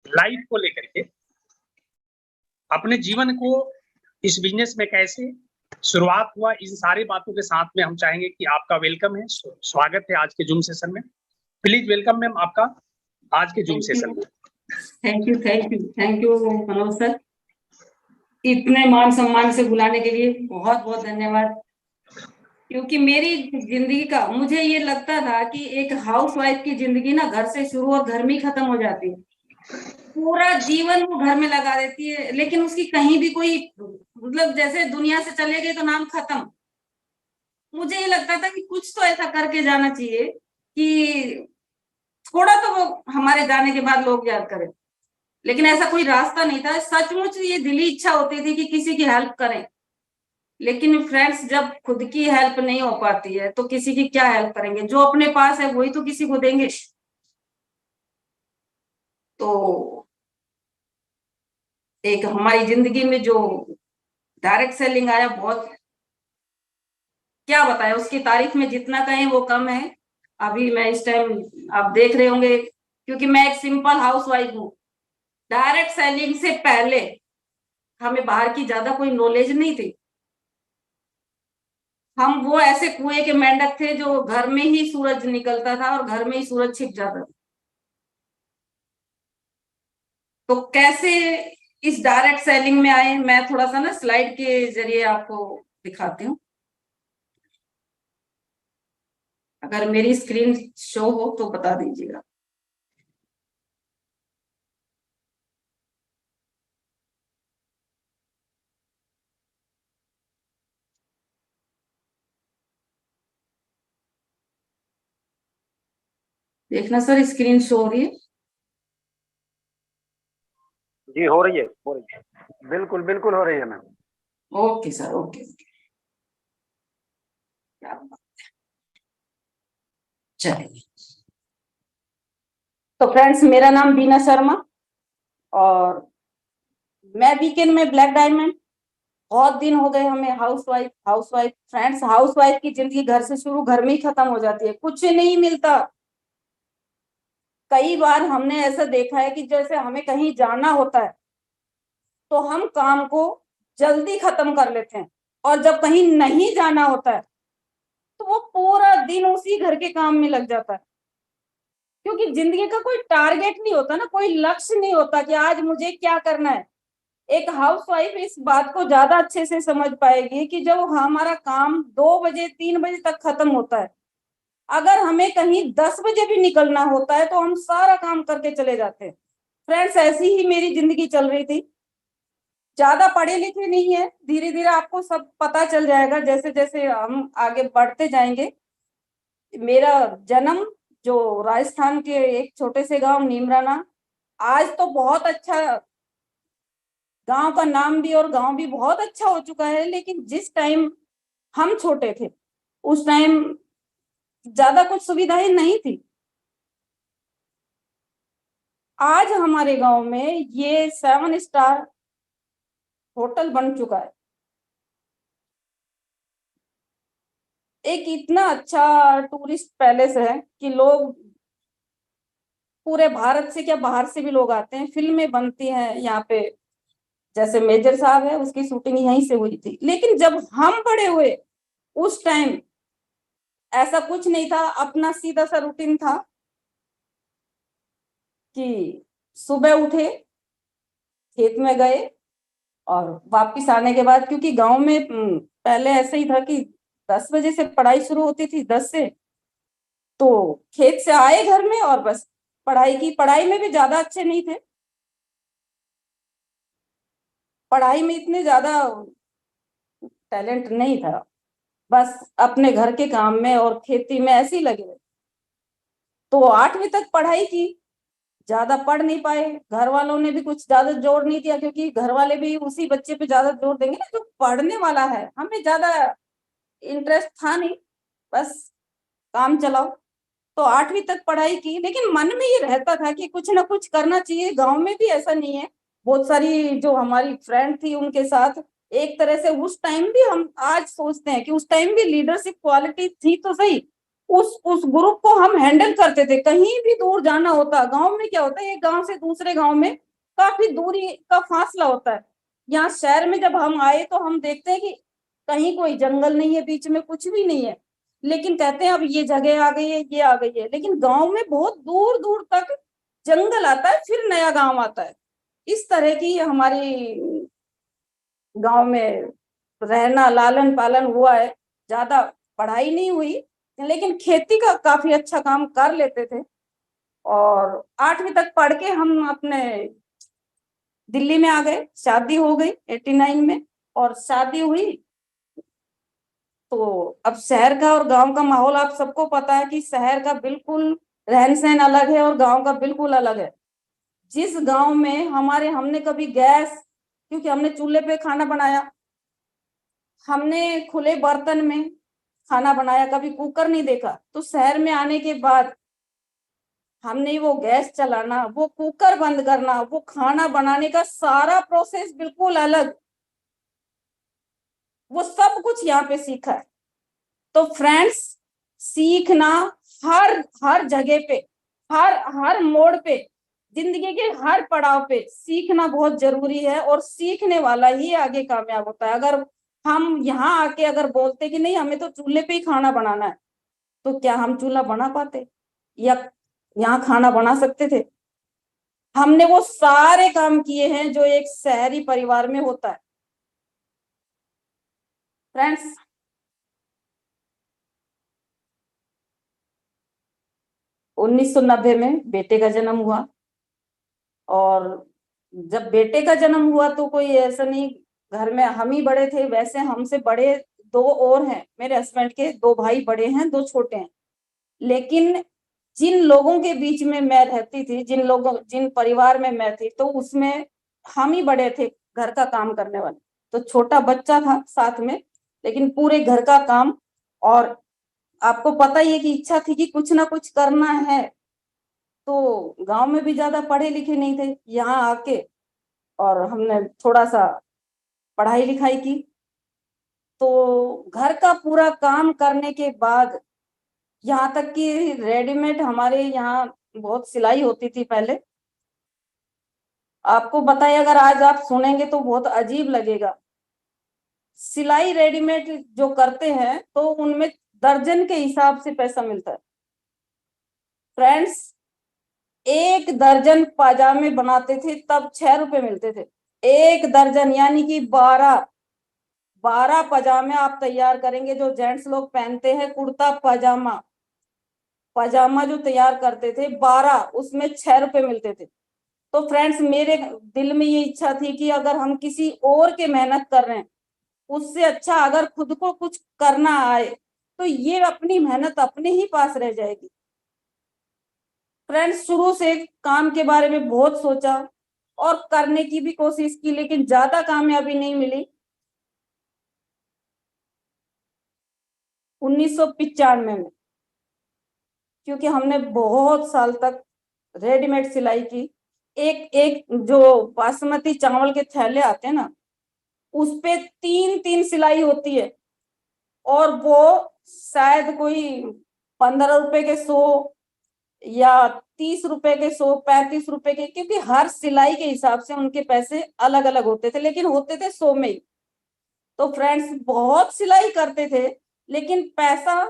Life को लेकर के अपने जीवन को इस बिजनेस में कैसे शुरुआत हुआ, इन सारी बातों के साथ में हम चाहेंगे कि आपका वेलकम है, स्वागत है आज के जूम सेशन में। प्लीज वेलकम मैम आपका आज के जूम सेशन में। थैंक यू मनोज सर, इतने मान सम्मान से बुलाने के लिए बहुत बहुत धन्यवाद। क्योंकि मेरी जिंदगी का मुझे ये लगता था कि एक हाउसवाइफ की जिंदगी ना घर से शुरू और घर में ही खत्म हो जाती है, पूरा जीवन वो घर में लगा देती है, लेकिन उसकी कहीं भी कोई मतलब जैसे दुनिया से चले गए तो नाम खत्म। मुझे ये लगता था कि कुछ तो ऐसा करके जाना चाहिए कि थोड़ा तो वो हमारे जाने के बाद लोग याद करें, लेकिन ऐसा कोई रास्ता नहीं था। सचमुच ये दिली इच्छा होती थी कि किसी की हेल्प करें, लेकिन फ्रेंड्स जब खुद की हेल्प नहीं हो पाती है तो किसी की क्या हेल्प करेंगे? जो अपने पास है वही तो किसी को देंगे। तो एक हमारी जिंदगी में जो डायरेक्ट सेलिंग आया, बहुत क्या बताया, उसकी तारीफ में जितना कहें वो कम है। अभी मैं इस टाइम आप देख रहे होंगे, क्योंकि मैं एक सिंपल हाउसवाइफ हूँ। डायरेक्ट सेलिंग से पहले हमें बाहर की ज्यादा कोई नॉलेज नहीं थी। हम वो ऐसे कुएं के मेंढक थे जो घर में ही सूरज निकलता था और घर में ही सूरज छिप जाता था। तो कैसे इस डायरेक्ट सेलिंग में आए, मैं थोड़ा सा ना स्लाइड के जरिए आपको दिखाती हूँ। अगर मेरी स्क्रीन शो हो तो बता दीजिएगा। देखना सर, स्क्रीन शो हो रही है? जी हो रही है, बिल्कुल बिल्कुल हो रही है मैम। Okay sir, okay. चलिए, तो फ्रेंड्स मेरा नाम बीना शर्मा और मैं वीकेंड में ब्लैक डायमंड। बहुत दिन हो गए हमें हाउसवाइफ फ्रेंड्स, हाउसवाइफ की जिंदगी घर से शुरू घर में ही खत्म हो जाती है, कुछ नहीं मिलता। कई बार हमने ऐसा देखा है कि जैसे हमें कहीं जाना होता है तो हम काम को जल्दी खत्म कर लेते हैं, और जब कहीं नहीं जाना होता है तो वो पूरा दिन उसी घर के काम में लग जाता है। क्योंकि जिंदगी का कोई टारगेट नहीं होता ना, कोई लक्ष्य नहीं होता कि आज मुझे क्या करना है। एक हाउसवाइफ इस बात को ज्यादा अच्छे से समझ पाएगी कि जब हमारा काम 2 बजे 3 बजे तक खत्म होता है, अगर हमें कहीं 10 बजे भी निकलना होता है तो हम सारा काम करके चले जाते हैं। फ्रेंड्स ऐसी ही मेरी जिंदगी चल रही थी। ज्यादा पढ़े लिखे नहीं है, धीरे धीरे आपको सब पता चल जाएगा जैसे जैसे हम आगे बढ़ते जाएंगे। मेरा जन्म जो राजस्थान के एक छोटे से गांव नीमराना, आज तो बहुत अच्छा गांव का नाम भी और गांव भी बहुत अच्छा हो चुका है। लेकिन जिस टाइम हम छोटे थे उस टाइम ज्यादा कुछ सुविधाएं नहीं थी। आज हमारे गांव में ये 7 स्टार होटल बन चुका है। एक इतना अच्छा टूरिस्ट पैलेस है कि लोग पूरे भारत से क्या बाहर से भी लोग आते हैं। फिल्में बनती हैं यहाँ पे, जैसे मेजर साहब है उसकी शूटिंग यहीं से हुई थी। लेकिन जब हम बड़े हुए उस टाइम ऐसा कुछ नहीं था, अपना सीधा सा रूटीन था कि सुबह उठे, खेत में गए और वापिस आने के बाद, क्योंकि गांव में पहले ऐसे ही था कि 10 बजे से पढ़ाई शुरू होती थी, 10 से, तो खेत से आए घर में और बस पढ़ाई की। पढ़ाई में भी ज्यादा अच्छे नहीं थे, पढ़ाई में इतने ज्यादा टैलेंट नहीं था, बस अपने घर के काम में और खेती में ऐसे ही लगे। तो 8वीं तक पढ़ाई की, ज्यादा पढ़ नहीं पाए। घर वालों ने भी कुछ ज्यादा जोर नहीं दिया, क्योंकि घर वाले भी उसी बच्चे पे ज्यादा जोर देंगे ना जो पढ़ने वाला है। हमें ज्यादा इंटरेस्ट था नहीं, बस काम चलाओ। तो 8वीं तक पढ़ाई की, लेकिन मन में ये रहता था कि कुछ ना कुछ करना चाहिए। गांव में भी ऐसा नहीं है, बहुत सारी जो हमारी फ्रेंड थी उनके साथ एक तरह से उस टाइम भी हम आज सोचते हैं कि उस टाइम भी लीडरशिप क्वालिटी थी तो सही, उस ग्रुप को हम हैंडल करते थे। कहीं भी दूर जाना होता, गांव में क्या होता है, एक गांव से दूसरे गांव में काफी दूरी का फासला होता है। यहाँ शहर में जब हम आए तो हम देखते हैं कि कहीं कोई जंगल नहीं है, बीच में कुछ भी नहीं है, लेकिन कहते हैं अब ये जगह आ गई है, ये आ गई है, लेकिन गांव में बहुत दूर दूर तक जंगल आता है, फिर नया गांव आता है। इस तरह की हमारी गांव में रहना, लालन पालन हुआ है। ज्यादा पढ़ाई नहीं हुई, लेकिन खेती का काफी अच्छा काम कर लेते थे। और 8वीं तक पढ़ के हम अपने दिल्ली में आ गए, शादी हो गई 89 में, और शादी हुई तो अब शहर का और गांव का माहौल आप सबको पता है कि शहर का बिल्कुल रहन सहन अलग है और गांव का बिल्कुल अलग है। जिस गांव में हमने कभी गैस, क्योंकि हमने चूल्हे पे खाना बनाया, हमने खुले बर्तन में खाना बनाया, कभी कुकर नहीं देखा। तो शहर में आने के बाद हमने वो गैस चलाना, वो कुकर बंद करना, वो खाना बनाने का सारा प्रोसेस बिल्कुल अलग, वो सब कुछ यहाँ पे सीखा है। तो फ्रेंड्स, सीखना हर हर जगह पे, हर मोड़ पे, जिंदगी के हर पड़ाव पे सीखना बहुत जरूरी है, और सीखने वाला ही आगे कामयाब होता है। अगर हम यहाँ आके अगर बोलते कि नहीं हमें तो चूल्हे पे ही खाना बनाना है, तो क्या हम चूल्हा बना पाते या यहाँ खाना बना सकते थे? हमने वो सारे काम किए हैं जो एक शहरी परिवार में होता है। फ्रेंड्स, उन्नीस सौ 90 में बेटे का जन्म हुआ, और जब बेटे का जन्म हुआ तो कोई ऐसा नहीं, घर में हम ही बड़े थे। वैसे हमसे बड़े दो और हैं, मेरे हस्बैंड के दो भाई बड़े हैं, दो छोटे हैं, लेकिन जिन लोगों के बीच में मैं रहती थी, जिन परिवार में मैं थी, तो उसमें हम ही बड़े थे घर का काम करने वाले। तो छोटा बच्चा था साथ में, लेकिन पूरे घर का काम। और आपको पता ही है कि इच्छा थी कि कुछ ना कुछ करना है। तो गांव में भी ज्यादा पढ़े लिखे नहीं थे, यहाँ आके और हमने थोड़ा सा पढ़ाई लिखाई की। तो घर का पूरा काम करने के बाद, यहाँ तक कि रेडीमेड हमारे यहाँ बहुत सिलाई होती थी पहले। आपको बताइए, अगर आज आप सुनेंगे तो बहुत अजीब लगेगा। सिलाई रेडीमेड जो करते हैं तो उनमें दर्जन के हिसाब से पैसा मिलता है। फ्रेंड्स, 1 दर्जन पाजामे बनाते थे तब 6 रुपए मिलते थे। 1 दर्जन यानी कि 12 पजामे आप तैयार करेंगे, जो जेंट्स लोग पहनते हैं कुर्ता पजामा, पजामा जो तैयार करते थे 12, उसमें 6 रुपए मिलते थे। तो फ्रेंड्स, मेरे दिल में ये इच्छा थी कि अगर हम किसी और के मेहनत कर रहे हैं, उससे अच्छा अगर खुद को कुछ करना आए तो ये अपनी मेहनत अपने ही पास रह जाएगी। फ्रेंड्स, शुरू से काम के बारे में बहुत सोचा और करने की भी कोशिश की, लेकिन ज्यादा कामयाबी नहीं मिली। 1995 में, क्योंकि हमने बहुत साल तक रेडीमेड सिलाई की। एक एक जो बासमती चावल के थैले आते हैं ना, उस पे 3-3 सिलाई होती है, और वो शायद कोई 15 रुपए के 100 या 30 रुपए के 100, 35 रुपए के, क्योंकि हर सिलाई के हिसाब से उनके पैसे अलग अलग होते थे, लेकिन होते थे 100 में ही। तो फ्रेंड्स, बहुत सिलाई करते थे, लेकिन पैसा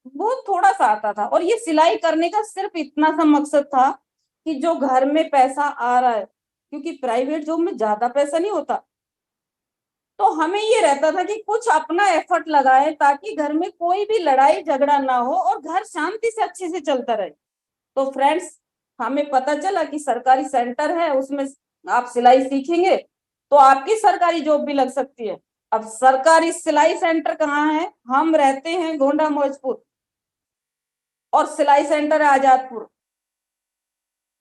बहुत थोड़ा सा आता था। और ये सिलाई करने का सिर्फ इतना सा मकसद था कि जो घर में पैसा आ रहा है, क्योंकि प्राइवेट जॉब में ज्यादा पैसा नहीं होता, तो हमें ये रहता था कि कुछ अपना एफर्ट लगाए ताकि घर में कोई भी लड़ाई झगड़ा ना हो और घर शांति से अच्छे से चलता रहे। तो फ्रेंड्स, हमें पता चला कि सरकारी सेंटर है, उसमें आप सिलाई सीखेंगे तो आपकी सरकारी जॉब भी लग सकती है। अब सरकारी सिलाई सेंटर कहाँ है? हम रहते हैं गोंडा मौजपुर, और सिलाई सेंटर है आजादपुर।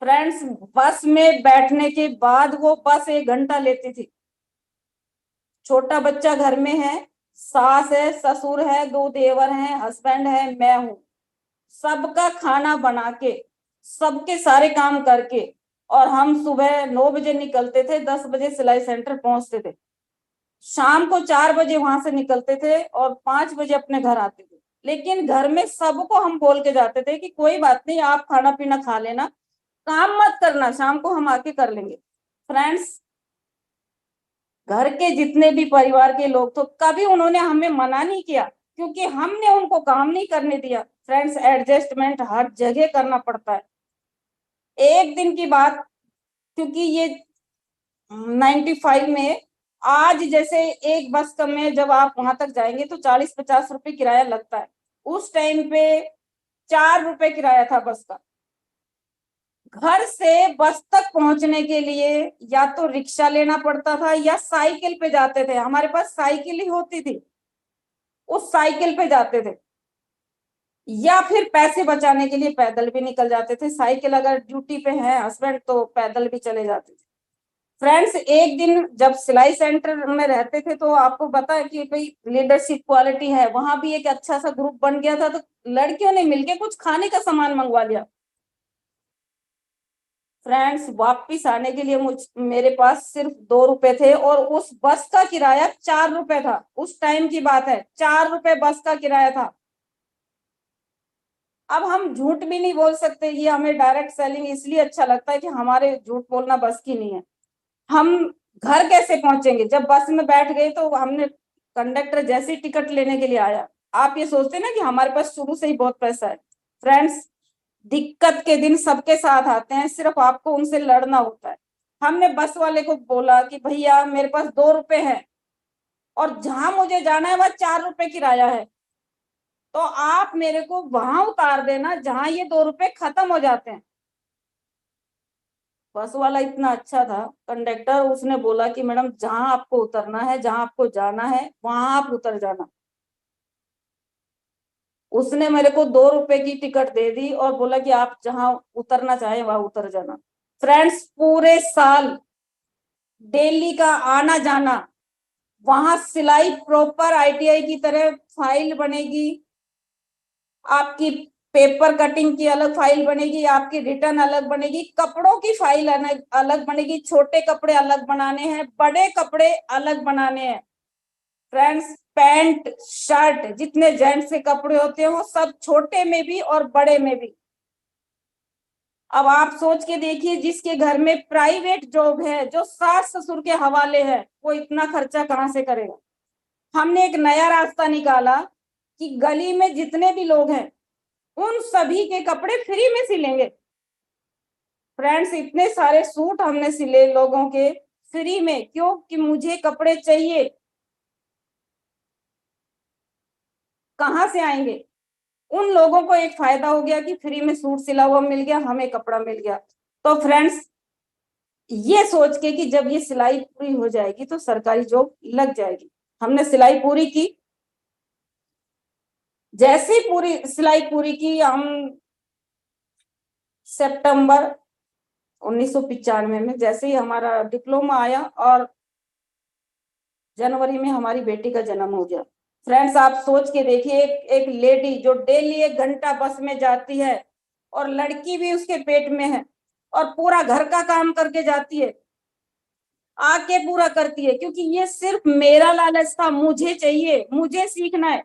फ्रेंड्स, बस में बैठने के बाद, वो बस 1 घंटा लेती थी। छोटा बच्चा घर में है, सास है, ससुर है, 2 देवर हैं, हस्बैंड है, मैं हूं। सबका खाना बना के, सबके सारे काम करके, और हम सुबह 9 बजे निकलते थे, 10 बजे सिलाई सेंटर पहुंचते थे। शाम को 4 बजे वहां से निकलते थे और 5 बजे अपने घर आते थे। लेकिन घर में सबको हम बोल के जाते थे कि कोई बात नहीं, आप खाना पीना खा लेना, काम मत करना, शाम को हम आके कर लेंगे। फ्रेंड्स, घर के जितने भी परिवार के लोग तो कभी उन्होंने हमें मना नहीं किया, क्योंकि हमने उनको काम नहीं करने दिया। फ्रेंड्स, एडजस्टमेंट हर जगह करना पड़ता है। एक दिन की बात, क्योंकि ये 95 में, आज जैसे एक बस का में जब आप वहां तक जाएंगे तो 40-50 रुपए किराया लगता है। उस टाइम पे 4 रुपए किराया था बस का। घर से बस तक पहुंचने के लिए या तो रिक्शा लेना पड़ता था या साइकिल पे जाते थे। हमारे पास साइकिल ही होती थी, उस साइकिल पे जाते थे, या फिर पैसे बचाने के लिए पैदल भी निकल जाते थे। साइकिल अगर ड्यूटी पे है हस्बैंड तो पैदल भी चले जाते थे। फ्रेंड्स, एक दिन जब सिलाई सेंटर में रहते थे तो आपको पता है कि भाई लीडरशिप क्वालिटी है, वहां भी एक अच्छा सा ग्रुप बन गया था, तो लड़कियों ने मिलके कुछ खाने का सामान मंगवा लिया। फ्रेंड्स, वापिस आने के लिए मेरे पास सिर्फ 2 रुपए थे और उस बस का किराया 4 रुपए था। उस टाइम की बात है, 4 रुपए बस का किराया था। अब हम झूठ भी नहीं बोल सकते, ये हमें डायरेक्ट सेलिंग इसलिए अच्छा लगता है कि हमारे झूठ बोलना बस की नहीं है। हम घर कैसे पहुंचेंगे? जब बस में बैठ गए तो हमने, कंडक्टर जैसे ही टिकट लेने के लिए आया, आप ये सोचते ना कि हमारे पास शुरू से ही बहुत पैसा है। फ्रेंड्स, दिक्कत के दिन सबके साथ आते हैं, सिर्फ आपको उनसे लड़ना होता है। हमने बस वाले को बोला कि भैया मेरे पास 2 रुपए हैं और जहां मुझे जाना है वह 4 रुपए किराया है, तो आप मेरे को वहां उतार देना जहां ये 2 रुपए खत्म हो जाते हैं। बस वाला इतना अच्छा था कंडक्टर, उसने बोला कि मैडम जहां आपको उतरना है, जहां आपको जाना है वहां आप उतर जाना। उसने मेरे को 2 रुपए की टिकट दे दी और बोला कि आप जहां उतरना चाहे वहां उतर जाना। फ्रेंड्स, पूरे साल डेली का आना जाना, वहां सिलाई प्रॉपर ITI की तरह फाइल बनेगी, आपकी पेपर कटिंग की अलग फाइल बनेगी, आपकी रिटर्न अलग बनेगी, कपड़ों की फाइल अलग बनेगी, छोटे कपड़े अलग बनाने हैं, बड़े कपड़े अलग बनाने हैं। फ्रेंड्स, पैंट शर्ट जितने जेंट्स के कपड़े होते हैं वो सब, छोटे में भी और बड़े में भी। अब आप सोच के देखिए, जिसके घर में प्राइवेट जॉब है, जो सास ससुर के हवाले है, वो इतना खर्चा कहां से करेगा? हमने एक नया रास्ता निकाला कि गली में जितने भी लोग हैं उन सभी के कपड़े फ्री में सिलेंगे। फ्रेंड्स, इतने सारे सूट हमने सिले लोगों के फ्री में, क्यों? कि मुझे कपड़े चाहिए। कहां से आएंगे? उन लोगों को एक फायदा हो गया कि फ्री में सूट सिला हुआ मिल गया, हमें कपड़ा मिल गया। तो फ्रेंड्स, ये सोच के कि जब ये सिलाई पूरी हो जाएगी तो सरकारी जॉब लग जाएगी, हमने सिलाई पूरी की। जैसे ही पूरी सिलाई पूरी की, हम सितंबर 1995 में जैसे ही हमारा डिप्लोमा आया और जनवरी में हमारी बेटी का जन्म हो गया। फ्रेंड्स, आप सोच के देखिए, एक लेडी जो डेली 1 घंटा बस में जाती है और लड़की भी उसके पेट में है और पूरा घर का काम करके जाती है, आके पूरा करती है, क्योंकि ये सिर्फ मेरा लालच था, मुझे चाहिए, मुझे सीखना है।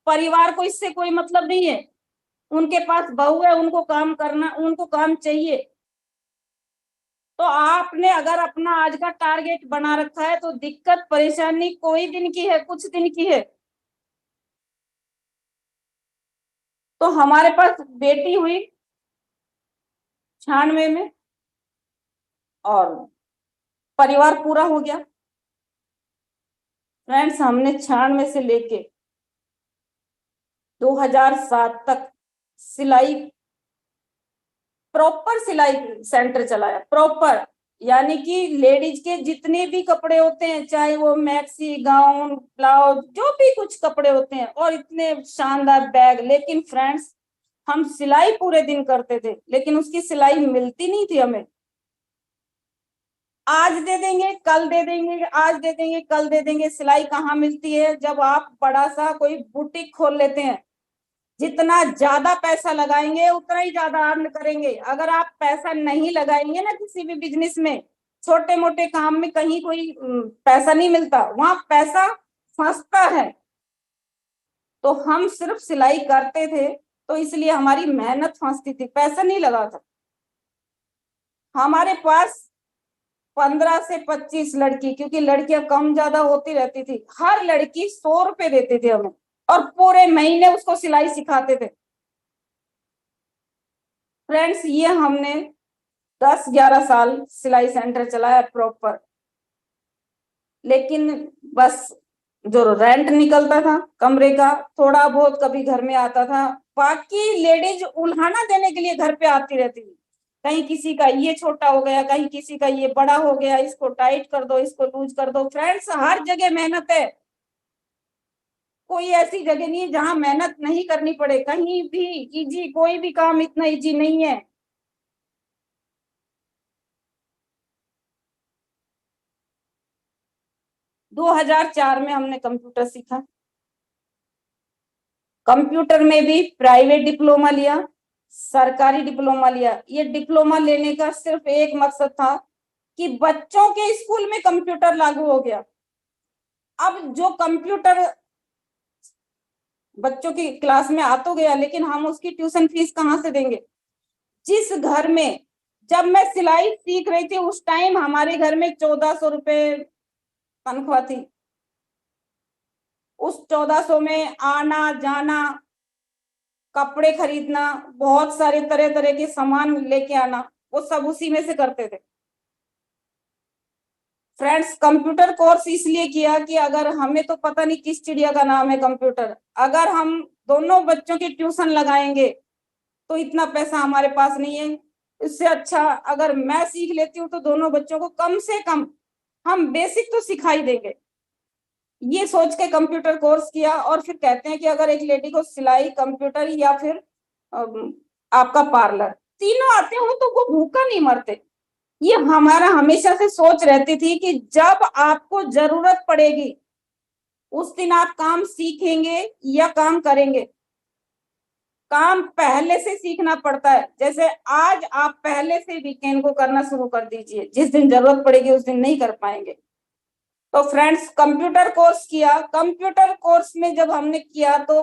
परिवार को इससे कोई मतलब नहीं है, उनके पास बहू है, उनको काम करना, उनको काम चाहिए। तो आपने अगर अपना आज का टारगेट बना रखा है तो दिक्कत परेशानी कोई दिन की है, कुछ दिन की है। तो हमारे पास बेटी हुई 96 में और परिवार पूरा हो गया। फ्रेंड्स, हमने 96 से लेके 2007 तक सिलाई, प्रॉपर सिलाई सेंटर चलाया, प्रॉपर, यानी कि लेडीज के जितने भी कपड़े होते हैं, चाहे वो मैक्सी, गाउन, ब्लाउज, जो भी कुछ कपड़े होते हैं, और इतने शानदार बैग। लेकिन फ्रेंड्स, हम सिलाई पूरे दिन करते थे लेकिन उसकी सिलाई मिलती नहीं थी हमें। आज दे देंगे कल दे देंगे, आज दे देंगे कल दे देंगे, सिलाई कहाँ मिलती है? जब आप बड़ा सा कोई बुटीक खोल लेते हैं, जितना ज्यादा पैसा लगाएंगे उतना ही ज्यादा अर्न करेंगे। अगर आप पैसा नहीं लगाएंगे ना किसी भी बिजनेस में, छोटे मोटे काम में कहीं कोई पैसा नहीं मिलता, वहां पैसा फंसता है। तो हम सिर्फ सिलाई करते थे, तो इसलिए हमारी मेहनत फंसती थी, पैसा नहीं लगा था। हमारे पास 15 से 25 लड़की, क्योंकि लड़कियां कम ज्यादा होती रहती थी, हर लड़की 100 रुपए देते थे हमें, और पूरे महीने उसको सिलाई सिखाते थे। फ्रेंड्स, ये हमने 10-11 साल सिलाई सेंटर चलाया प्रॉपर। लेकिन बस जो रेंट निकलता था कमरे का, थोड़ा बहुत कभी घर में आता था, बाकी लेडीज उल्हाना देने के लिए घर पे आती रहती थी। कहीं किसी का ये छोटा हो गया, कहीं किसी का ये बड़ा हो गया, इसको टाइट कर दो, इसको लूज कर दो। फ्रेंड्स, हर जगह मेहनत है, कोई ऐसी जगह नहीं है जहां मेहनत नहीं करनी पड़े। कहीं भी इजी, कोई भी काम इतना इजी नहीं है। दो 2004 में हमने कंप्यूटर सीखा। कंप्यूटर में भी प्राइवेट डिप्लोमा लिया, सरकारी डिप्लोमा लिया। ये डिप्लोमा लेने का सिर्फ एक मकसद था कि बच्चों के स्कूल में कंप्यूटर लागू हो गया। अब जो कंप्यूटर बच्चों की क्लास में आ तो गया, लेकिन हम उसकी ट्यूशन फीस कहाँ से देंगे? जिस घर में, जब मैं सिलाई सीख रही थी उस टाइम हमारे घर में 1400 रुपए तनख्वाह थी। उस 1400 में आना जाना, कपड़े खरीदना, बहुत सारे तरह तरह के सामान लेके आना, वो सब उसी में से करते थे। फ्रेंड्स, कंप्यूटर कोर्स इसलिए किया कि अगर हमें तो पता नहीं किस चिड़िया का नाम है कंप्यूटर, अगर हम दोनों बच्चों की ट्यूशन लगाएंगे तो इतना पैसा हमारे पास नहीं है। इससे अच्छा अगर मैं सीख लेती हूँ तो दोनों बच्चों को कम से कम हम बेसिक तो सिखाई देंगे। ये सोच के कंप्यूटर कोर्स किया। और फिर कहते हैं कि अगर एक लेडी को सिलाई, कंप्यूटर या फिर आपका पार्लर तीनों आते हो तो वो भूखा नहीं मरते। ये हमारा हमेशा से सोच रहती थी कि जब आपको जरूरत पड़ेगी उस दिन आप काम सीखेंगे या काम करेंगे। काम पहले से सीखना पड़ता है। जैसे आज आप पहले से वीकेंड को करना शुरू कर दीजिए, जिस दिन जरूरत पड़ेगी उस दिन नहीं कर पाएंगे। तो फ्रेंड्स, कंप्यूटर कोर्स किया। कंप्यूटर कोर्स में जब हमने किया तो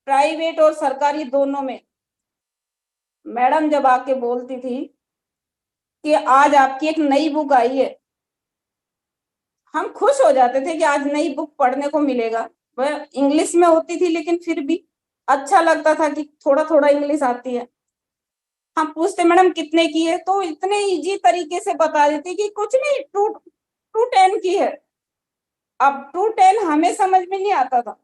प्राइवेट और सरकारी दोनों में मैडम जब आके बोलती थी कि आज आपकी एक नई बुक आई है, हम खुश हो जाते थे कि आज नई बुक पढ़ने को मिलेगा। वह इंग्लिश में होती थी लेकिन फिर भी अच्छा लगता था कि थोड़ा थोड़ा इंग्लिश आती है। हम पूछते मैडम कितने की है, तो इतने इजी तरीके से बता देती कि कुछ नहीं, 2 to 10 की है। अब 2 to 10 हमें समझ में नहीं आता था।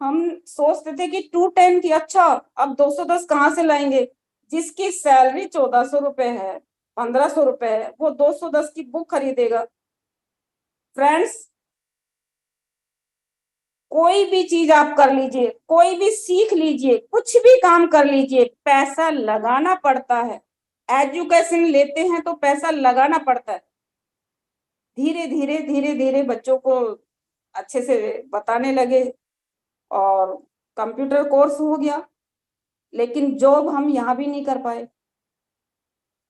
हम सोचते थे कि 2 to 10 की, अच्छा अब 210 कहाँ से लाएंगे? जिसकी सैलरी 1400 रुपए है, 1500 रुपए है, वो 210 की बुक खरीदेगा। फ्रेंड्स, कोई भी चीज आप कर लीजिए, कोई भी सीख लीजिए, कुछ भी काम कर लीजिए, पैसा लगाना पड़ता है। एजुकेशन लेते हैं तो पैसा लगाना पड़ता है। धीरे धीरे धीरे धीरे बच्चों को अच्छे से बताने लगे और कंप्यूटर कोर्स हो गया। लेकिन जॉब हम यहाँ भी नहीं कर पाए,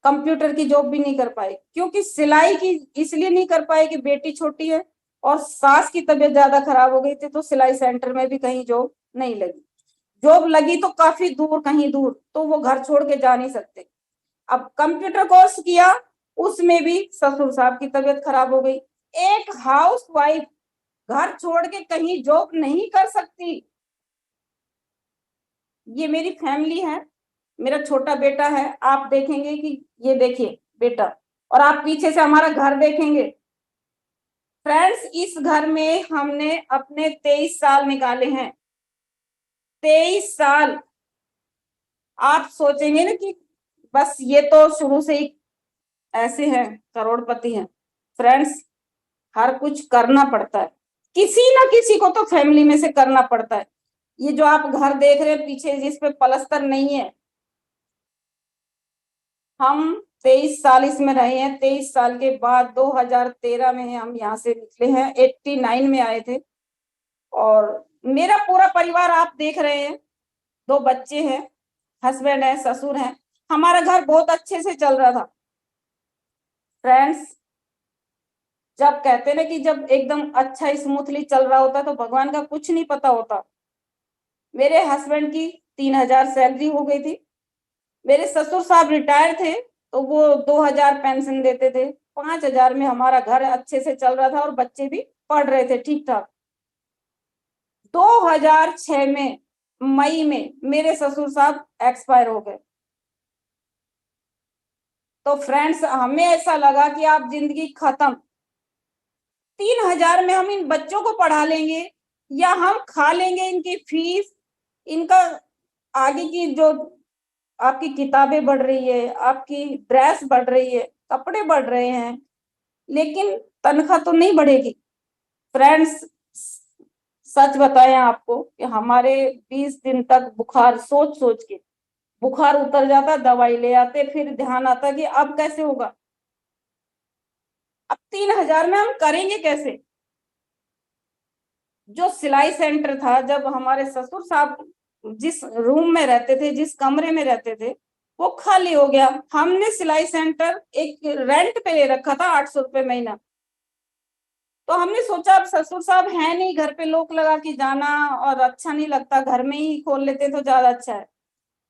कंप्यूटर की जॉब भी नहीं कर पाए, क्योंकि सिलाई की इसलिए नहीं कर पाए कि बेटी छोटी है और सास की तबीयत ज्यादा खराब हो गई थी, तो सिलाई सेंटर में भी कहीं जॉब नहीं लगी। जॉब लगी तो काफी दूर, कहीं दूर, तो वो घर छोड़ के जा नहीं सकते। अब कंप्यूटर कोर्स किया, उसमें भी ससुर साहब की तबीयत खराब हो गई। एक हाउस वाइफ घर छोड़ के कहीं जॉब नहीं कर सकती। ये मेरी फैमिली है, मेरा छोटा बेटा है, आप देखेंगे कि ये देखिए बेटा, और आप पीछे से हमारा घर देखेंगे। फ्रेंड्स, इस घर में हमने अपने 23 साल निकाले हैं। 23 साल। आप सोचेंगे ना कि बस ये तो शुरू से ही ऐसे हैं, करोड़पति हैं। फ्रेंड्स, हर कुछ करना पड़ता है, किसी ना किसी को तो फैमिली में से करना पड़ता है। ये जो आप घर देख रहे हैं पीछे, जिस पे पलस्तर नहीं है, हम 23 साल इसमें रहे हैं। 23 साल के बाद 2013 में हम यहाँ से निकले हैं, 89 में आए थे। और मेरा पूरा परिवार आप देख रहे हैं, 2 बच्चे हैं, हस्बैंड है, ससुर हैं। हमारा घर बहुत अच्छे से चल रहा था। फ्रेंड्स, जब कहते ना कि जब एकदम अच्छा स्मूथली चल रहा होता तो भगवान का कुछ नहीं पता होता। मेरे हस्बैंड की 3,000 सैलरी हो गई थी। मेरे ससुर साहब रिटायर थे तो वो 2,000 पेंशन देते थे। 5,000 में हमारा घर अच्छे से चल रहा था और बच्चे भी पढ़ रहे थे ठीक ठाक। 2006 में मई में मेरे ससुर साहब एक्सपायर हो गए। तो फ्रेंड्स, हमें ऐसा लगा कि आप जिंदगी खत्म। 3,000 में हम इन बच्चों को पढ़ा लेंगे या हम खा लेंगे इनकी फीस, इनका आगे की जो आपकी किताबें बढ़ रही है, आपकी ड्रेस बढ़ रही है, कपड़े बढ़ रहे हैं, लेकिन तनख्वाह तो नहीं बढ़ेगी। फ्रेंड्स, सच बताएं आपको कि हमारे 20 दिन तक बुखार, सोच सोच के बुखार उतर जाता, दवाई ले आते, फिर ध्यान आता कि अब कैसे होगा, अब 3,000 में हम करेंगे कैसे। जो सिलाई सेंटर था, जब हमारे ससुर साहब जिस रूम में रहते थे, जिस कमरे में रहते थे, वो खाली हो गया। हमने सिलाई सेंटर एक रेंट पे ले रखा था, 800 रुपए महीना। तो हमने सोचा अब ससुर साहब है नहीं घर पे, लोग लगा के जाना और अच्छा नहीं लगता, घर में ही खोल लेते तो ज्यादा अच्छा है।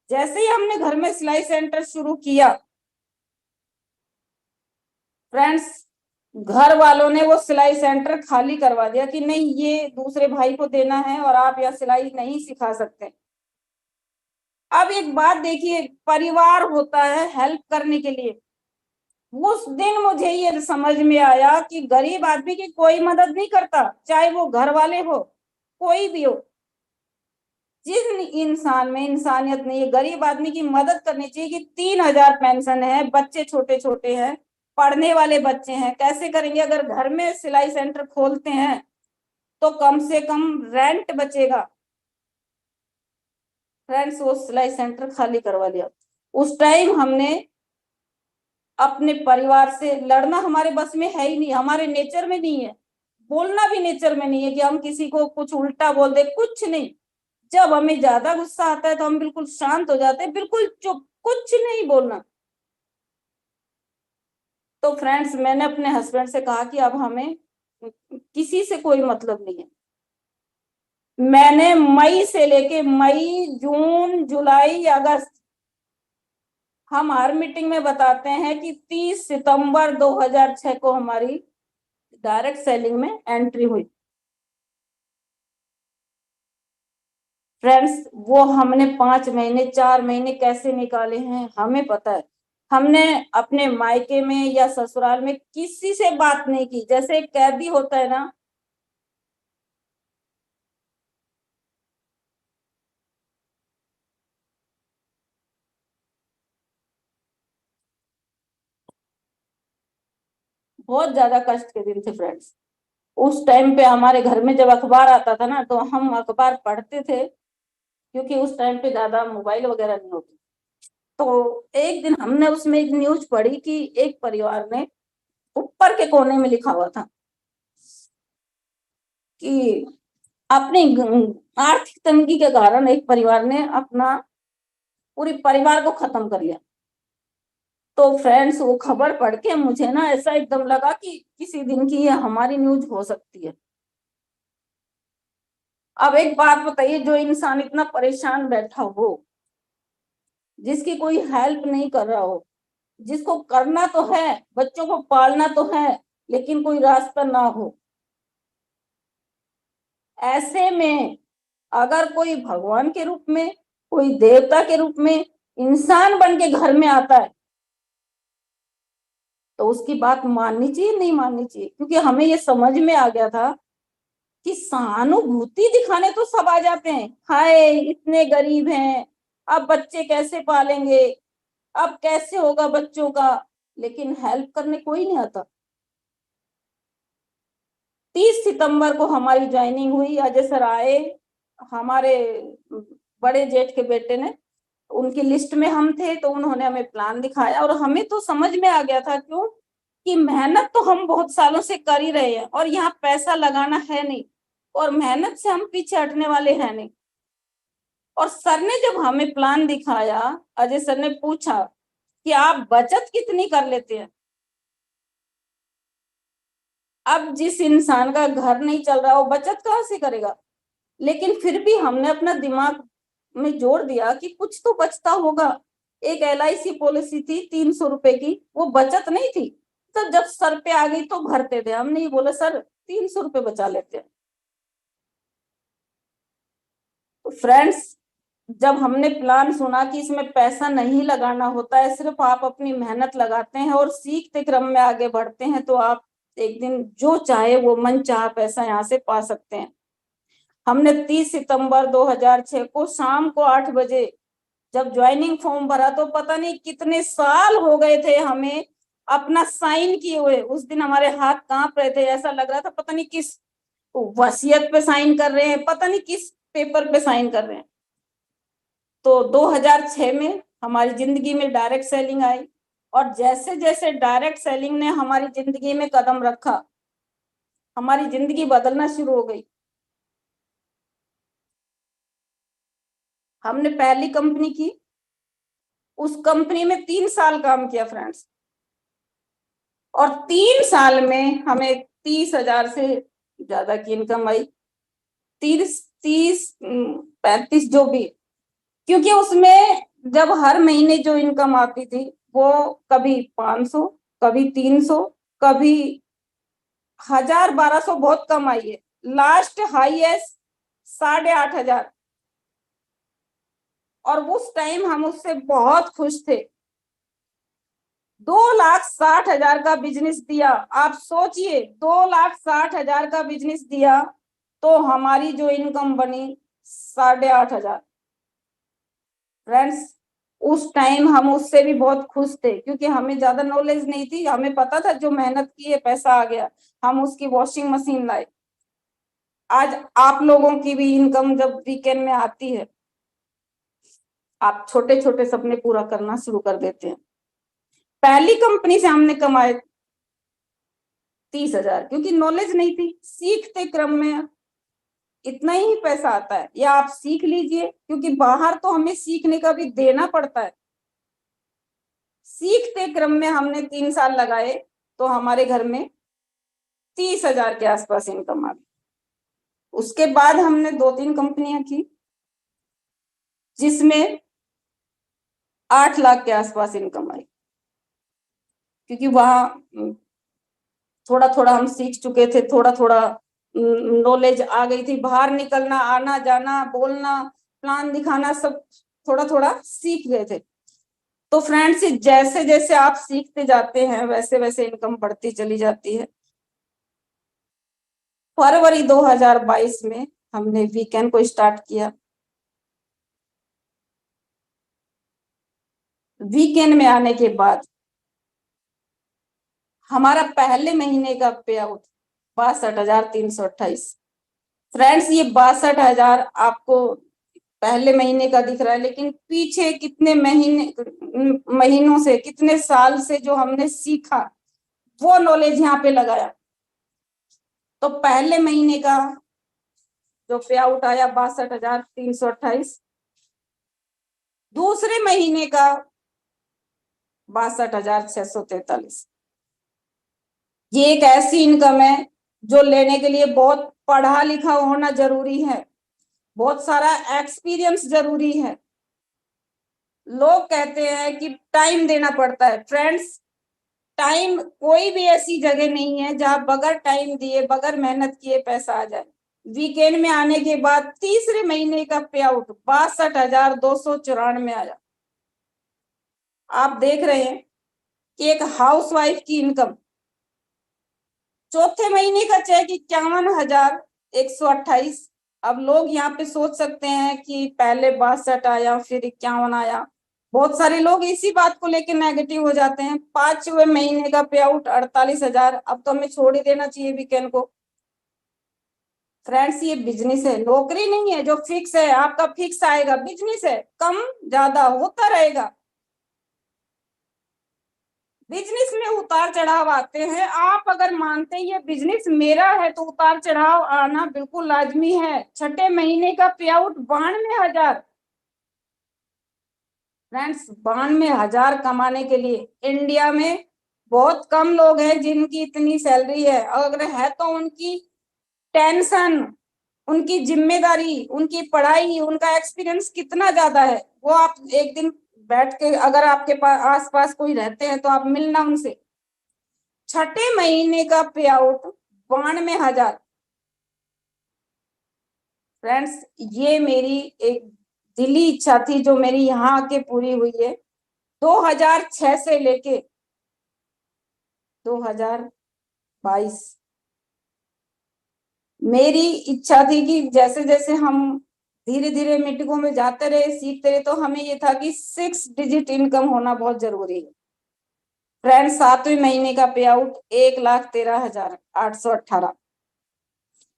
जैसे ही हमने घर में सिलाई सेंटर शुरू किया, फ्रेंड्स, घर वालों ने वो सिलाई सेंटर खाली करवा दिया कि नहीं, ये दूसरे भाई को देना है और आप यहाँ सिलाई नहीं सिखा सकते। अब एक बात देखिए, परिवार होता है हेल्प करने के लिए। उस दिन मुझे ये समझ में आया कि गरीब आदमी की कोई मदद नहीं करता, चाहे वो घर वाले हो, कोई भी हो। जिस इंसान में इंसानियत नहीं है, गरीब आदमी की मदद करनी चाहिए। कि 3,000 पेंशन है, बच्चे छोटे छोटे हैं, पढ़ने वाले बच्चे हैं, कैसे करेंगे। अगर घर में सिलाई सेंटर खोलते हैं तो कम से कम रेंट बचेगा। फ्रेंड्स, वो सिलाई सेंटर खाली करवा दिया। उस टाइम हमने अपने परिवार से लड़ना, हमारे बस में है ही नहीं, हमारे नेचर में नहीं है, बोलना भी नेचर में नहीं है कि हम किसी को कुछ उल्टा बोल दे, कुछ नहीं। जब हमें ज्यादा गुस्सा आता है तो हम बिल्कुल शांत हो जाते हैं, बिल्कुल चुप, कुछ नहीं बोलना। तो फ्रेंड्स, मैंने अपने हस्बैंड से कहा कि अब हमें किसी से कोई मतलब नहीं है। मैंने मई से लेके मई, जून, जुलाई, अगस्त, हम हर मीटिंग में बताते हैं कि 30 सितंबर 2006 को हमारी डायरेक्ट सेलिंग में एंट्री हुई। फ्रेंड्स, वो हमने 5 महीने 4 महीने कैसे निकाले हैं हमें पता है। हमने अपने मायके में या ससुराल में किसी से बात नहीं की। जैसे एक कैदी होता है ना, बहुत ज्यादा कष्ट के दिन थे फ्रेंड्स। उस टाइम पे हमारे घर में जब अखबार आता था ना, तो हम अखबार पढ़ते थे, क्योंकि उस टाइम पे ज्यादा मोबाइल वगैरह नहीं होती। तो एक दिन हमने उसमें एक न्यूज पढ़ी कि एक परिवार ने, ऊपर के कोने में लिखा हुआ था कि अपनी आर्थिक तंगी के कारण एक परिवार ने अपना पूरे परिवार को खत्म कर लिया। तो फ्रेंड्स, वो खबर पढ़ के मुझे ना ऐसा एकदम लगा कि किसी दिन की ये हमारी न्यूज हो सकती है। अब एक बात बताइए, जो इंसान इतना परेशान बैठा हो, जिसकी कोई हेल्प नहीं कर रहा हो, जिसको करना तो है, बच्चों को पालना तो है, लेकिन कोई रास्ता ना हो, ऐसे में अगर कोई भगवान के रूप में, कोई देवता के रूप में इंसान बन के घर में आता है, तो उसकी बात माननी चाहिए नहीं माननी चाहिए। क्योंकि हमें ये समझ में आ गया था कि सहानुभूति दिखाने तो सब आ जाते हैं, हाय इतने गरीब हैं, अब बच्चे कैसे पालेंगे, अब कैसे होगा बच्चों का, लेकिन हेल्प करने कोई नहीं आता। 30 सितंबर को हमारी ज्वाइनिंग हुई। अजय सर आए, हमारे बड़े जेठ के बेटे ने, उनकी लिस्ट में हम थे, तो उन्होंने हमें प्लान दिखाया और हमें तो समझ में आ गया था। क्यों कि मेहनत तो हम बहुत सालों से कर ही रहे हैं और यहाँ पैसा लगाना है नहीं, और मेहनत से हम पीछे हटने वाले हैं नहीं। और सर ने जब हमें प्लान दिखाया, अजय सर ने पूछा कि आप बचत कितनी कर लेते हैं, अब जिस इंसान का घर नहीं चल रहा वो बचत कहाँ से करेगा? लेकिन फिर भी हमने अपना दिमाग में जोड़ दिया कि कुछ तो बचता होगा। एक LIC पॉलिसी थी 300 रुपए की, वो बचत नहीं थी, तो जब सर पे आ गई तो भरते थे। हमने ये बोला सर 300 रुपए बचा लेते हैं। तो फ्रेंड्स, जब हमने प्लान सुना कि इसमें पैसा नहीं लगाना होता है, सिर्फ आप अपनी मेहनत लगाते हैं और सीखते क्रम में आगे बढ़ते हैं, तो आप एक दिन जो चाहे वो मन चाहा पैसा यहाँ से पा सकते हैं। हमने 30 सितंबर 2006 को शाम को 8 बजे जब ज्वाइनिंग फॉर्म भरा, तो पता नहीं कितने साल हो गए थे हमें अपना साइन किए हुए। उस दिन हमारे हाथ कांप रहे थे, ऐसा लग रहा था पता नहीं किस वसीयत पे साइन कर रहे हैं, पता नहीं किस पेपर पे साइन कर रहे हैं। तो 2006 में हमारी जिंदगी में डायरेक्ट सेलिंग आई, और जैसे जैसे डायरेक्ट सेलिंग ने हमारी जिंदगी में कदम रखा, हमारी जिंदगी बदलना शुरू हो गई। हमने पहली कंपनी की, उस कंपनी में 3 साल काम किया फ्रेंड्स, और 3 साल में हमें 30,000 से ज्यादा की इनकम आई। 35 जो भी, क्योंकि उसमें जब हर महीने जो इनकम आती थी वो कभी 500, कभी 300, कभी 1000, 1200, बहुत कम आई है। लास्ट हाईएस्ट 8,500, और उस टाइम हम उससे बहुत खुश थे। 2,60,000 का बिजनेस दिया। आप सोचिए, 2,60,000 का बिजनेस दिया तो हमारी जो इनकम बनी 8,500। फ्रेंड्स, उस टाइम हम उससे भी बहुत खुश थे, क्योंकि हमें ज्यादा नॉलेज नहीं थी। हमें पता था जो मेहनत की है पैसा आ गया। हम उसकी वॉशिंग मशीन लाए। आज आप लोगों की भी इनकम जब वीकेंड में आती है, आप छोटे छोटे सपने पूरा करना शुरू कर देते हैं। पहली कंपनी से हमने कमाए 30,000, क्योंकि नॉलेज नहीं थी। सीखते क्रम में इतना ही पैसा आता है, या आप सीख लीजिए, क्योंकि बाहर तो हमें सीखने का भी देना पड़ता है। सीखते क्रम में हमने 3 साल लगाए तो हमारे घर में 30,000 के आसपास इनकम आ गई। उसके बाद हमने 2-3 कंपनियां की, जिसमें 8 लाख के आसपास इनकम आई, क्योंकि वहां थोड़ा थोड़ा हम सीख चुके थे, थोड़ा थोड़ा नॉलेज आ गई थी। बाहर निकलना, आना जाना, बोलना, प्लान दिखाना, सब थोड़ा थोड़ा सीख गए थे। तो फ्रेंड्स, जैसे जैसे आप सीखते जाते हैं वैसे वैसे इनकम बढ़ती चली जाती है। फरवरी 2022 में हमने वीकेंड को स्टार्ट किया। वीकेंड में आने के बाद हमारा पहले महीने का पे आउट 62,328। फ्रेंड्स, ये 62,000 आपको पहले महीने का दिख रहा है, लेकिन पीछे कितने महीनों से, कितने साल से जो हमने सीखा वो नॉलेज यहाँ पे लगाया। तो पहले महीने का जो पे आउट आया 62,328, दूसरे महीने का 62,643। ये एक ऐसी इनकम है जो लेने के लिए बहुत पढ़ा लिखा होना जरूरी है, बहुत सारा एक्सपीरियंस जरूरी है। लोग कहते हैं कि टाइम देना पड़ता है। फ्रेंड्स, टाइम कोई भी ऐसी जगह नहीं है जहां बगैर टाइम दिए, बगैर मेहनत किए पैसा आ जाए। वीकेंड में आने के बाद तीसरे महीने का पे आउट 62,294 आया। आप देख रहे हैं कि एक हाउसवाइफ की इनकम, चौथे महीने का चेक 51,128। अब लोग यहाँ पे सोच सकते हैं कि पहले 62 आया फिर 51 आया। बहुत सारे लोग इसी बात को लेकर नेगेटिव हो जाते हैं। 5वें महीने का पे आउट 48,000। अब तो हमें छोड़ ही देना चाहिए वीकेंड को। फ्रेंड्स, ये बिजनेस है, नौकरी नहीं है जो फिक्स है, आपका फिक्स आएगा। बिजनेस है, कम ज्यादा होता रहेगा। बिजनेस में उतार चढ़ाव आते हैं। आप अगर मानते हैं ये बिजनेस मेरा है तो उतार चढ़ाव आना बिल्कुल लाजमी है। छठे महीने का पे आउट 92,000। फ्रेंड्स, 92,000 कमाने के लिए इंडिया में बहुत कम लोग हैं जिनकी इतनी सैलरी है, अगर है तो उनकी टेंशन, उनकी जिम्मेदारी, उनकी पढ़ाई, उनका एक्सपीरियंस कितना ज्यादा है, वो आप एक दिन बैठ के, अगर आपके पास आसपास कोई रहते हैं तो आप मिलना उनसे। छठे महीने का पे आउट 92,000। फ्रेंड्स, ये मेरी एक दिली इच्छा थी जो मेरी यहाँ आके पूरी हुई है। 2006 से लेके 2022 मेरी इच्छा थी कि जैसे जैसे हम धीरे धीरे मीटिंगों में जाते रहे, सीखते रहे, तो हमें ये था कि 6 डिजिट इनकम होना बहुत जरूरी है। फ्रेंड्स, 7वें महीने का पे आउट 1,13,818।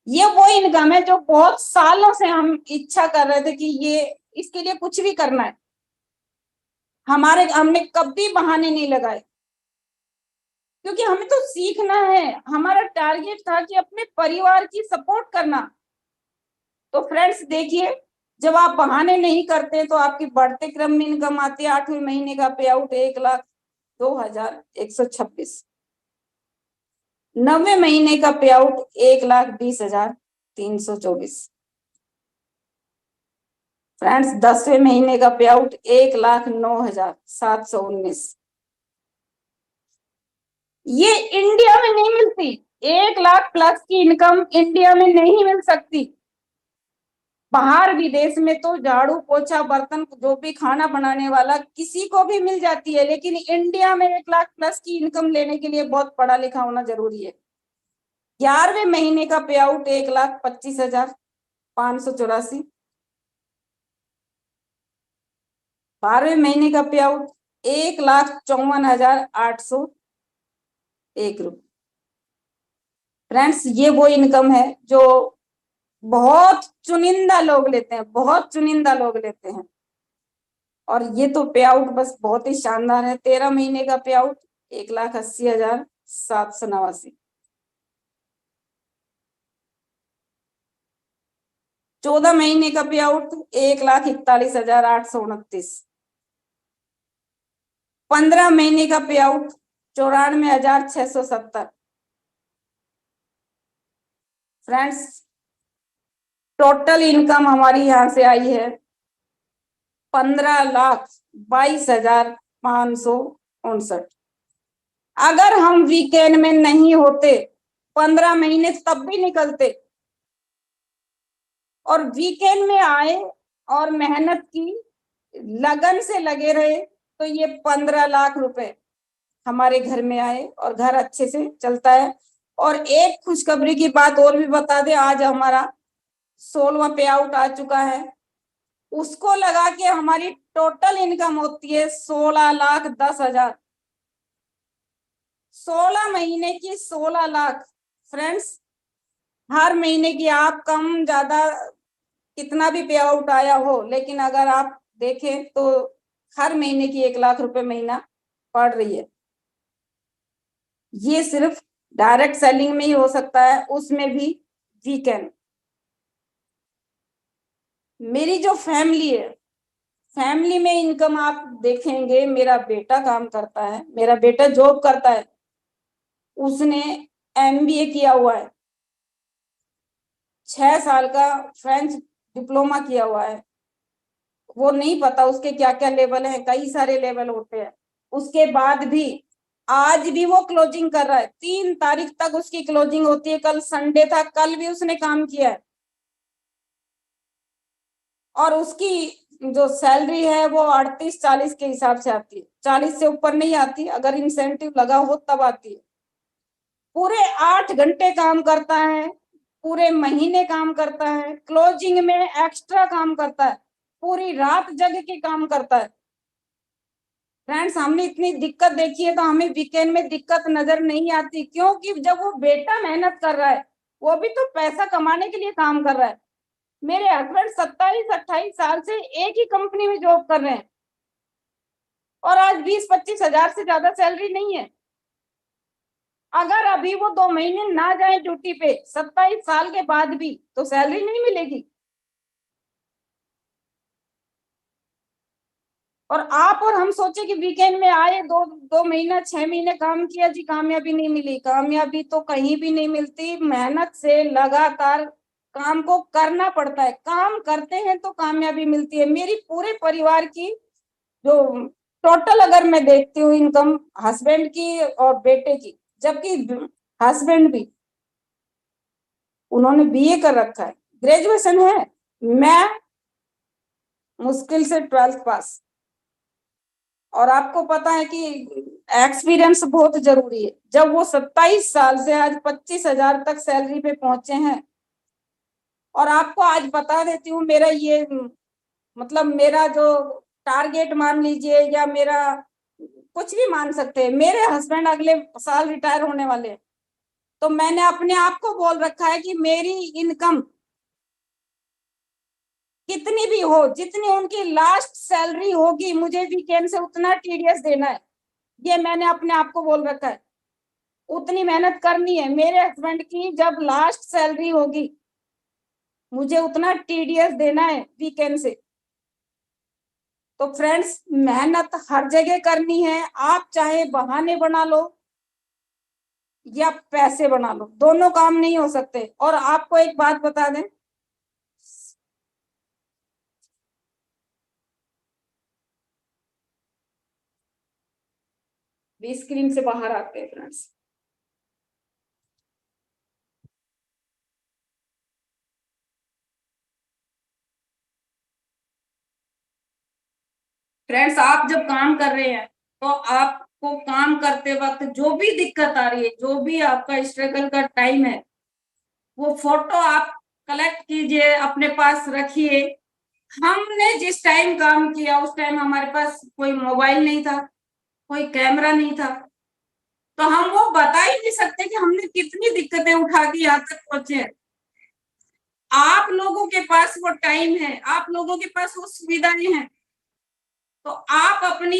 ये वो इनकम है जो बहुत सालों से हम इच्छा कर रहे थे कि ये इसके लिए कुछ भी करना है। हमने कभी बहाने नहीं लगाए, क्योंकि हमें तो सीखना है। हमारा टारगेट था कि अपने परिवार की सपोर्ट करना। तो फ्रेंड्स देखिए, जब आप बहाने नहीं करते तो आपकी बढ़ते क्रम में इनकम आती है। 8वें महीने का पे आउट 1,02,126। 9वें महीने का पे आउट 1,20,324। फ्रेंड्स, 10वें महीने का पे आउट 1,09,719। ये इंडिया में नहीं मिलती। 1 लाख प्लस की इनकम इंडिया में नहीं मिल सकती। बाहर विदेश में तो झाड़ू पोछा बर्तन जो भी खाना बनाने वाला किसी को भी मिल जाती है, लेकिन इंडिया में 1 लाख प्लस की इनकम लेने के लिए बहुत पढ़ा लिखा होना जरूरी है। 11वें महीने का पे आउट 1,25,584। 12वें महीने का पे आउट 1,54,801 रुपये। फ्रेंड्स, ये वो इनकम है जो बहुत चुनिंदा लोग लेते हैं, बहुत चुनिंदा लोग लेते हैं। और ये तो पे आउट बस बहुत ही शानदार है। 13 महीने का पे आउट 1,80,789। 14 महीने का पे आउट 1,41,829। 15 महीने का पे आउट 94,670। फ्रेंड्स, टोटल इनकम हमारी यहाँ से आई है 15,22,559। अगर हम वीकेंड में नहीं होते, 15 महीने तब भी निकलते, और वीकेंड में आए और मेहनत की, लगन से लगे रहे, तो ये 15 लाख रुपए हमारे घर में आए और घर अच्छे से चलता है। और एक खुशखबरी की बात और भी बता दे, आज हमारा 16वां पे आउट आ चुका है। उसको लगा के हमारी टोटल इनकम होती है 16,10,000। 16 महीने की 16 लाख। फ्रेंड्स, हर महीने की आप कम ज्यादा कितना भी पे आउट आया हो, लेकिन अगर आप देखें तो हर महीने की 1 लाख रुपए महीना पड़ रही है। ये सिर्फ डायरेक्ट सेलिंग में ही हो सकता है, उसमें भी वीकेंड। मेरी जो फैमिली है, फैमिली में इनकम आप देखेंगे, मेरा बेटा काम करता है, मेरा बेटा जॉब करता है, उसने MBA किया हुआ है, 6 साल का फ्रेंच डिप्लोमा किया हुआ है। वो नहीं पता उसके क्या क्या लेवल है, कई सारे लेवल होते हैं। उसके बाद भी आज भी वो क्लोजिंग कर रहा है। 3 तारीख तक उसकी क्लोजिंग होती है। कल संडे था, कल भी उसने काम किया है। और उसकी जो सैलरी है वो 38-40 के हिसाब से आती है, 40 से ऊपर नहीं आती। अगर इंसेंटिव लगा हो तब आती है। पूरे 8 घंटे काम करता है, पूरे महीने काम करता है, क्लोजिंग में एक्स्ट्रा काम करता है, पूरी रात जग के काम करता है। फ्रेंड्स, हमने इतनी दिक्कत देखी है तो हमें वीकेंड में दिक्कत नजर नहीं आती, क्योंकि जब वो बेटा मेहनत कर रहा है, वो भी तो पैसा कमाने के लिए काम कर रहा है। मेरे हस्बैंड 27-28 साल से एक ही कंपनी में जॉब कर रहे हैं और आज 20-25 हजार से ज्यादा सैलरी नहीं है। अगर अभी वो 2 महीने ना जाए ड्यूटी पे 27 साल के बाद भी, तो सैलरी नहीं मिलेगी। और आप और हम सोचे कि वीकेंड में आए, दो महीना 6 महीने काम किया जी, कामयाबी नहीं मिली। कामयाबी तो कहीं भी नहीं मिलती, मेहनत से लगातार काम को करना पड़ता है। काम करते हैं तो कामयाबी मिलती है। मेरी पूरे परिवार की जो टोटल अगर मैं देखती हूँ इनकम, हस्बैंड की और बेटे की, जबकि हस्बैंड भी, उन्होंने बीए कर रखा है, ग्रेजुएशन है, मैं मुश्किल से 12th पास। और आपको पता है कि एक्सपीरियंस बहुत जरूरी है। जब वो 27 साल से आज 25,000 तक सैलरी पे पहुंचे हैं, और आपको आज बता देती हूँ, मेरा ये मतलब मेरा जो टारगेट मान लीजिए या मेरा कुछ भी मान सकते हैं, मेरे हस्बैंड अगले साल रिटायर होने वाले हैं। तो मैंने अपने आप को बोल रखा है कि मेरी इनकम कितनी भी हो, जितनी उनकी लास्ट सैलरी होगी, मुझे वीकेंड से उतना टीडीएस देना है। ये मैंने अपने आप को बोल रखा है, उतनी मेहनत करनी है। मेरे हस्बैंड की जब लास्ट सैलरी होगी, मुझे उतना टीडीएस देना है वीकेंड से। तो फ्रेंड्स, मेहनत हर जगह करनी है। आप चाहे बहाने बना लो या पैसे बना लो, दोनों काम नहीं हो सकते। और आपको एक बात बता दें, स्क्रीन से बाहर आते हैं फ्रेंड्स। फ्रेंड्स, आप जब काम कर रहे हैं तो आपको काम करते वक्त जो भी दिक्कत आ रही है, जो भी आपका स्ट्रगल का टाइम है, वो फोटो आप कलेक्ट कीजिए, अपने पास रखिए। हमने जिस टाइम काम किया उस टाइम हमारे पास कोई मोबाइल नहीं था, कोई कैमरा नहीं था, तो हम वो बता ही नहीं सकते कि हमने कितनी दिक्कतें उठा के यहाँ तक पहुंचे हैं। आप लोगों के पास वो टाइम है, आप लोगों के पास वो सुविधाएं हैं, तो आप अपनी,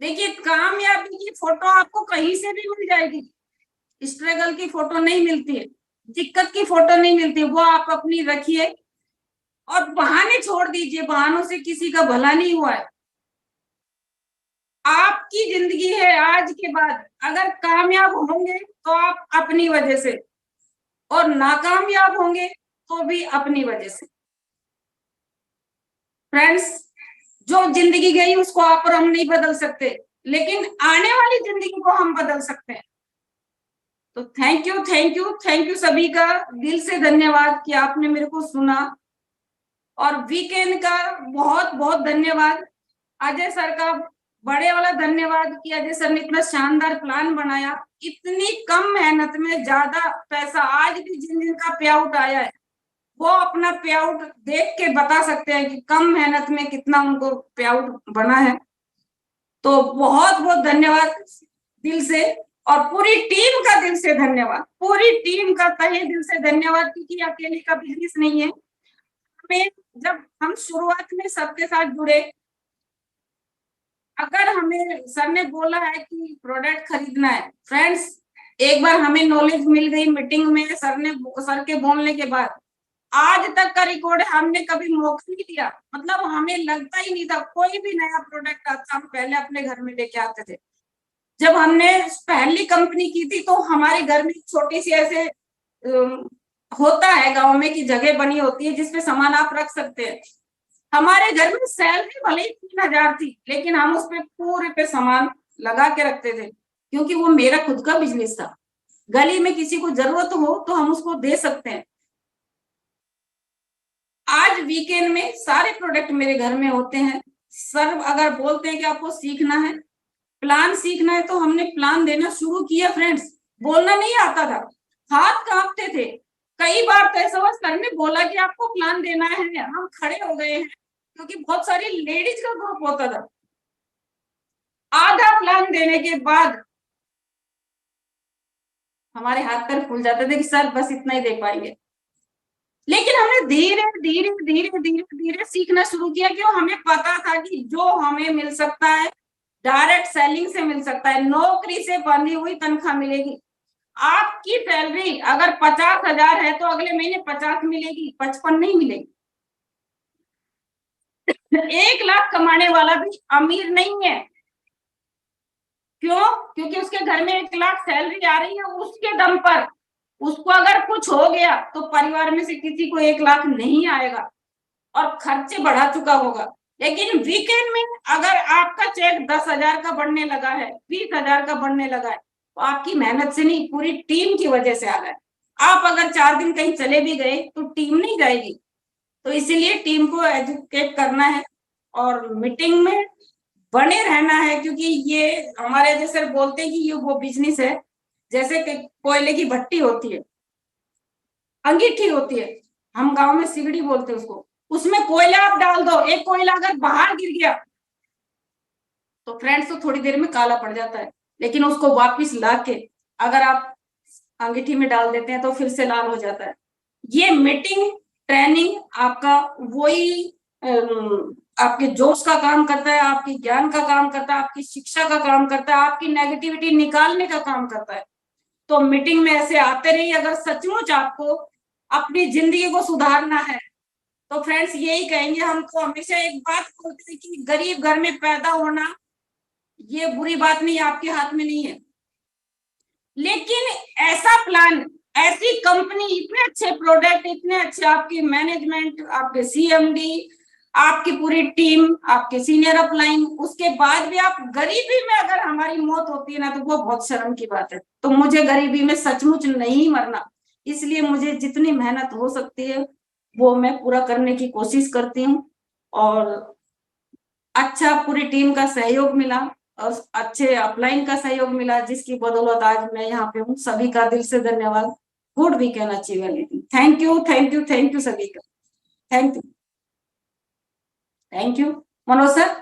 देखिए, कामयाबी की फोटो आपको कहीं से भी मिल जाएगी, स्ट्रगल की फोटो नहीं मिलती है, दिक्कत की फोटो नहीं मिलती, वो आप अपनी रखिए। और बहाने छोड़ दीजिए, बहानों से किसी का भला नहीं हुआ है। आपकी जिंदगी है आज के बाद, अगर कामयाब होंगे तो आप अपनी वजह से, और नाकामयाब होंगे तो भी अपनी वजह से। फ्रेंड्स, जो जिंदगी गई उसको आप और हम नहीं बदल सकते, लेकिन आने वाली जिंदगी को हम बदल सकते हैं। तो thank you, thank you, thank you सभी का दिल से धन्यवाद कि आपने मेरे को सुना। और वीकेंड का बहुत बहुत धन्यवाद, अजय सर का बड़े वाला धन्यवाद कि अजय सर ने इतना शानदार प्लान बनाया। इतनी कम मेहनत में ज्यादा पैसा, आज भी जिन जिन का पे आउट आया है वो अपना पे आउट देख के बता सकते हैं कि कम मेहनत में कितना उनको पे आउट बना है। तो बहुत बहुत धन्यवाद दिल से, और पूरी टीम का दिल से धन्यवाद, पूरी टीम का तहे दिल से धन्यवाद, क्योंकि अकेले का बिजनेस नहीं है। हमें, जब हम शुरुआत में सबके साथ जुड़े, अगर हमें सर ने बोला है कि प्रोडक्ट खरीदना है, फ्रेंड्स, एक बार हमें नॉलेज मिल गई मीटिंग में, सर के बोलने के बाद आज तक का रिकॉर्ड है, हमने कभी मौका नहीं दिया। मतलब हमें लगता ही नहीं था, कोई भी नया प्रोडक्ट आता हम पहले अपने घर में लेके आते थे। जब हमने पहली कंपनी की थी तो हमारे घर में छोटी सी ऐसे होता है गांव में कि जगह बनी होती है जिसपे सामान आप रख सकते हैं। हमारे घर में सैलरी भले ही 3,000 थी, लेकिन हम उस पे पूरे पे सामान लगा के रखते थे, क्योंकि वो मेरा खुद का बिजनेस था। गली में किसी को जरूरत हो तो हम उसको दे सकते हैं। आज वीकेंड में सारे प्रोडक्ट मेरे घर में होते हैं। सर अगर बोलते हैं कि आपको सीखना है, प्लान सीखना है, तो हमने प्लान देना शुरू किया। फ्रेंड्स, बोलना नहीं आता था, हाथ कांपते थे। कई बार तो ऐसा हुआ, सर ने बोला कि आपको प्लान देना है, हम खड़े हो गए हैं, क्योंकि बहुत सारी लेडीज का ग्रुप होता था। आधा प्लान देने के बाद हमारे हाथ पैर फूल जाते थे कि सर बस इतना ही दे पाएंगे। लेकिन हमने धीरे धीरे धीरे धीरे धीरे सीखना शुरू किया, क्यों, हमें पता था कि जो हमें मिल सकता है डायरेक्ट सेलिंग से मिल सकता है, नौकरी से बंधी हुई तनख्वाह मिलेगी। आपकी सैलरी अगर 50,000 है तो अगले महीने 50 मिलेगी, 55 नहीं मिलेगी। 1 लाख कमाने वाला भी अमीर नहीं है। क्यों? क्योंकि उसके घर में 1 लाख सैलरी आ रही है, उसके दम पर उसको अगर कुछ हो गया तो परिवार में से किसी को 1 लाख नहीं आएगा और खर्चे बढ़ा चुका होगा। लेकिन वीकेंड में अगर आपका चेक 10,000 का बढ़ने लगा है, 20,000 का बढ़ने लगा है, तो आपकी मेहनत से नहीं, पूरी टीम की वजह से आ रहा है। आप अगर 4 दिन कहीं चले भी गए तो टीम नहीं जाएगी। तो इसीलिए टीम को एजुकेट करना है और मीटिंग में बने रहना है, क्योंकि ये हमारे जैसे बोलते हैं कि ये वो बिजनेस है जैसे कि कोयले की भट्टी होती है, अंगीठी होती है, हम गांव में सिगड़ी बोलते हैं उसको, उसमें कोयला आप डाल दो, एक कोयला अगर बाहर गिर गया तो फ्रेंड्स तो थोड़ी देर में काला पड़ जाता है, लेकिन उसको वापस ला के अगर आप अंगीठी में डाल देते हैं तो फिर से लाल हो जाता है। ये मीटिंग ट्रेनिंग आपका वही आपके जोश का काम करता है, आपके ज्ञान का काम करता है, आपकी शिक्षा का काम करता है, आपकी नेगेटिविटी निकालने का काम करता है। तो मीटिंग में ऐसे आते रहिए अगर सचमुच आपको अपनी जिंदगी को सुधारना है। तो फ्रेंड्स यही कहेंगे, हमको हमेशा एक बात बोलते हैं कि गरीब घर में पैदा होना ये बुरी बात नहीं, आपके हाथ में नहीं है, लेकिन ऐसा प्लान, ऐसी कंपनी, इतने अच्छे प्रोडक्ट, इतने अच्छे आपकी मैनेजमेंट, आपके सीएमडी, आपकी पूरी टीम, आपके सीनियर अपलाइन, उसके बाद भी आप गरीबी में अगर हमारी मौत होती है ना तो वो बहुत शर्म की बात है। तो मुझे गरीबी में सचमुच नहीं मरना, इसलिए मुझे जितनी मेहनत हो सकती है वो मैं पूरा करने की कोशिश करती हूँ। और अच्छा पूरी टीम का सहयोग मिला और अच्छे अपलाइन का सहयोग मिला, जिसकी बदौलत आज मैं यहाँ पे हूँ। सभी का दिल से धन्यवाद। Good weekend achieve anything. Thank you, thank you, thank you सभी का। Thank you, thank you Manoj sir.